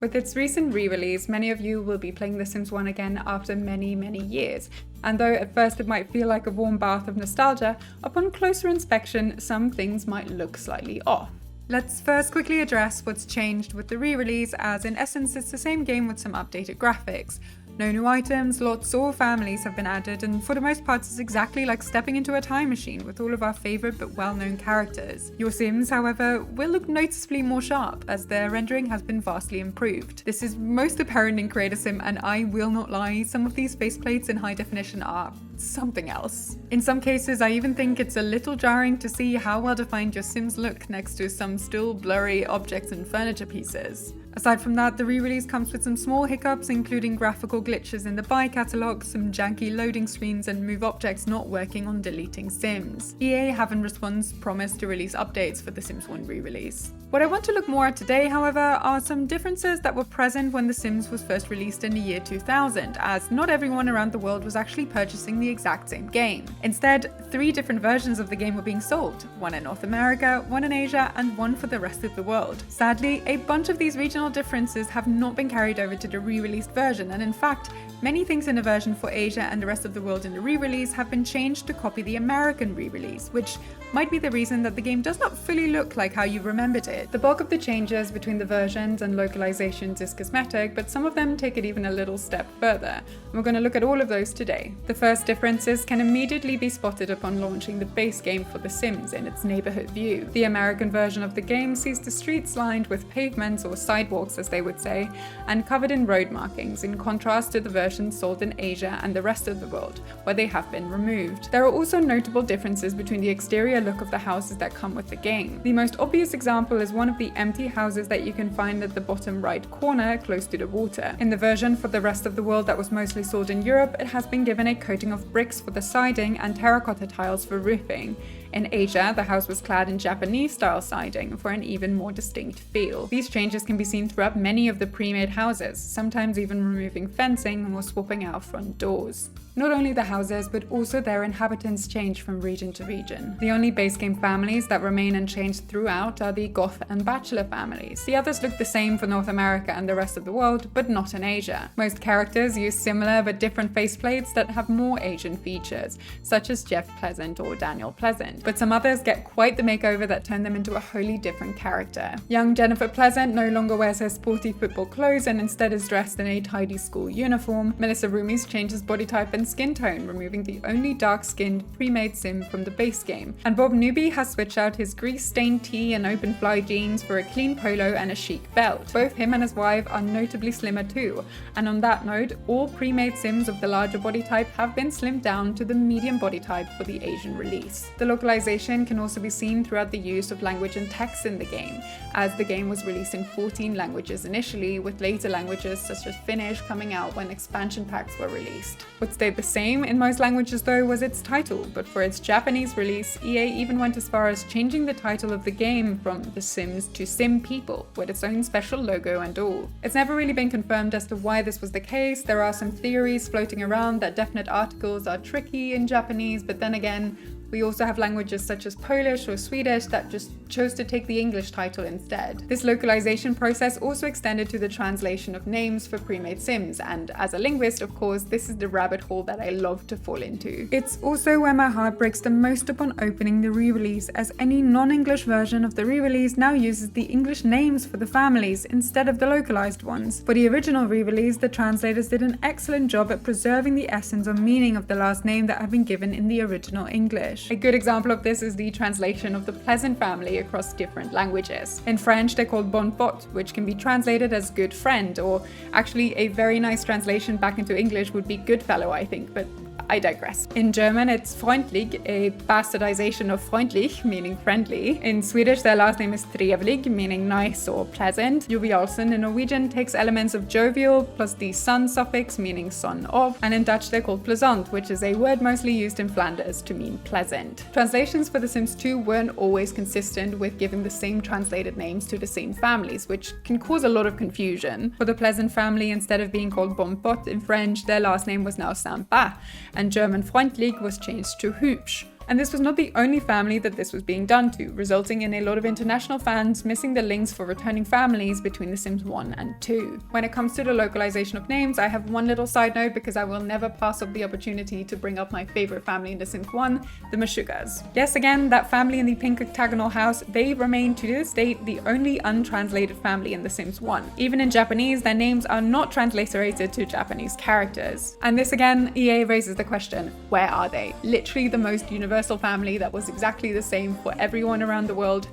With its recent re-release, many of you will be playing The Sims 1 again after many years. And though at first it might feel like a warm bath of nostalgia, upon closer inspection, some things might look slightly off. Let's first quickly address what's changed with the re-release, as in essence it's the same game with some updated graphics. No new items, lots or families have been added, and for the most part it's exactly like stepping into a time machine with all of our favourite but well-known characters. Your Sims, however, will look noticeably more sharp, as their rendering has been vastly improved. This is most apparent in Creator Sim, and I will not lie, some of these faceplates in high definition are something else. In some cases, I even think it's a little jarring to see how well defined your Sims look next to some still blurry objects and furniture pieces. Aside from that, the re-release comes with some small hiccups, including graphical glitches in the buy catalog, some janky loading screens, and move objects not working on deleting Sims. EA have in response promised to release updates for the Sims 1 re-release. What I want to look more at today, however, are some differences that were present when The Sims was first released in the year 2000, as not everyone around the world was actually purchasing the exact same game. Instead, 3 different versions of the game were being sold, one in North America, one in Asia, and one for the rest of the world. Sadly, a bunch of these regional differences have not been carried over to the re-released version, and in fact, many things in the version for Asia and the rest of the world in the re-release have been changed to copy the American re-release, which might be the reason that the game does not fully look like how you remembered it. The bulk of the changes between the versions and localizations is cosmetic, but some of them take it even a little step further, and we're going to look at all of those today. The first differences can immediately be spotted upon launching the base game for The Sims in its neighborhood view. The American version of the game sees the streets lined with pavements, or sidewalks as they would say, and covered in road markings, in contrast to the versions sold in Asia and the rest of the world, where they have been removed. There are also notable differences between the exterior look of the houses that come with the game. The most obvious example is one of the empty houses that you can find at the bottom right corner close to the water. In the version for the rest of the world that was mostly sold in Europe, it has been given a coating of bricks for the siding and terracotta tiles for roofing. In Asia, the house was clad in Japanese-style siding for an even more distinct feel. These changes can be seen throughout many of the pre-made houses, sometimes even removing fencing or swapping out front doors. Not only the houses, but also their inhabitants change from region to region. The only base game families that remain unchanged throughout are the Goth and Bachelor families. The others look the same for North America and the rest of the world, but not in Asia. Most characters use similar but different faceplates that have more Asian features, such as Jeff Pleasant or Daniel Pleasant. But some others get quite the makeover that turn them into a wholly different character. Young Jennifer Pleasant no longer wears her sporty football clothes and instead is dressed in a tidy school uniform. Melissa Roomies changes body type and skin tone, removing the only dark-skinned pre-made Sim from the base game. And Bob Newby has switched out his grease-stained tee and open-fly jeans for a clean polo and a chic belt. Both him and his wife are notably slimmer too. And on that note, all pre-made Sims of the larger body type have been slimmed down to the medium body type for the Asian release. The localization can also be seen throughout the use of language and text in the game, as the game was released in 14 languages initially, with later languages such as Finnish coming out when expansion packs were released. What stayed the same in most languages though was its title, but for its Japanese release, EA even went as far as changing the title of the game from The Sims to Sim People, with its own special logo and all. It's never really been confirmed as to why this was the case. There are some theories floating around that definite articles are tricky in Japanese, but then again, we also have languages such as Polish or Swedish that just chose to take the English title instead. This localization process also extended to the translation of names for pre-made Sims, and as a linguist, of course, this is the rabbit hole that I love to fall into. It's also where my heart breaks the most upon opening the re-release, as any non-English version of the re-release now uses the English names for the families instead of the localized ones. For the original re-release, the translators did an excellent job at preserving the essence or meaning of the last name that had been given in the original English. A good example of this is the translation of the Pleasant family across different languages. In French, they're called bon pot, which can be translated as good friend, or actually a very nice translation back into English would be good fellow, I think, but I digress. In German, it's freundlich, a bastardization of freundlich, meaning friendly. In Swedish, their last name is trevlig, meaning nice or pleasant. Jovialsen in Norwegian takes elements of jovial plus the son suffix, meaning son of. And in Dutch, they're called plezant, which is a word mostly used in Flanders to mean pleasant. Translations for The Sims 2 weren't always consistent with giving the same translated names to the same families, which can cause a lot of confusion. For the Pleasant family, instead of being called bon pot in French, their last name was now sympa, and German freundlich was changed to hübsch. And this was not the only family that this was being done to, resulting in a lot of international fans missing the links for returning families between The Sims 1 and 2. When it comes to the localization of names, I have one little side note because I will never pass up the opportunity to bring up my favorite family in The Sims 1, the Mashugas. Yes, again, that family in the pink octagonal house, they remain to this date the only untranslated family in The Sims 1. Even in Japanese, their names are not transliterated to Japanese characters. And this again, EA raises the question, where are they? Literally the most universal family that was exactly the same for everyone around the world.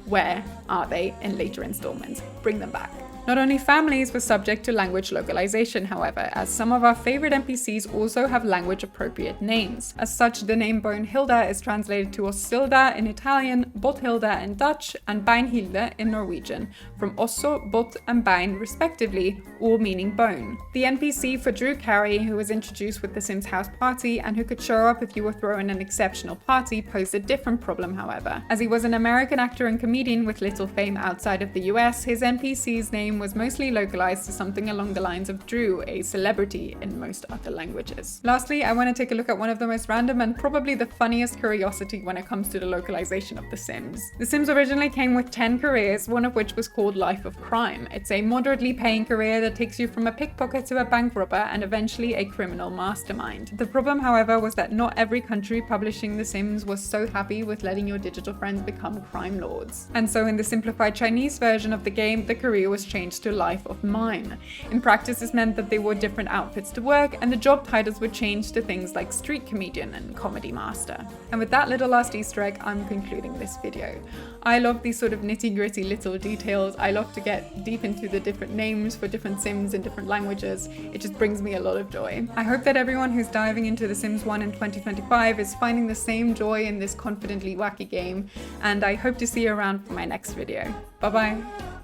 Where are they in later installments? Bring them back. Not only families were subject to language localization, however, as some of our favorite NPCs also have language-appropriate names. As such, the name Bonehild is translated to Osilda in Italian, Bothilda in Dutch, and Beinhilde in Norwegian, from Osso, Bot, and Bein respectively, all meaning bone. The NPC for Drew Carey, who was introduced with the Sims House Party and who could show up if you were throwing an exceptional party, posed a different problem, however. As he was an American actor and comedian with little fame outside of the US, his NPC's name was mostly localized to something along the lines of Drew, a celebrity in most other languages. Lastly, I want to take a look at one of the most random and probably the funniest curiosity when it comes to the localization of The Sims. The Sims originally came with 10 careers, one of which was called Life of Crime. It's a moderately paying career that takes you from a pickpocket to a bank robber and eventually a criminal mastermind. The problem, however, was that not every country publishing The Sims was so happy with letting your digital friends become crime lords. And so in the simplified Chinese version of the game, the career was changed to Life of Mine. In practice, this meant that they wore different outfits to work, and the job titles were changed to things like street comedian and comedy master. And with that little last Easter egg, I'm concluding this video. I love these sort of nitty-gritty little details. I love to get deep into the different names for different Sims in different languages. It just brings me a lot of joy. I hope that everyone who's diving into The Sims 1 in 2025 is finding the same joy in this confidently wacky game, and I hope to see you around for my next video. Bye bye!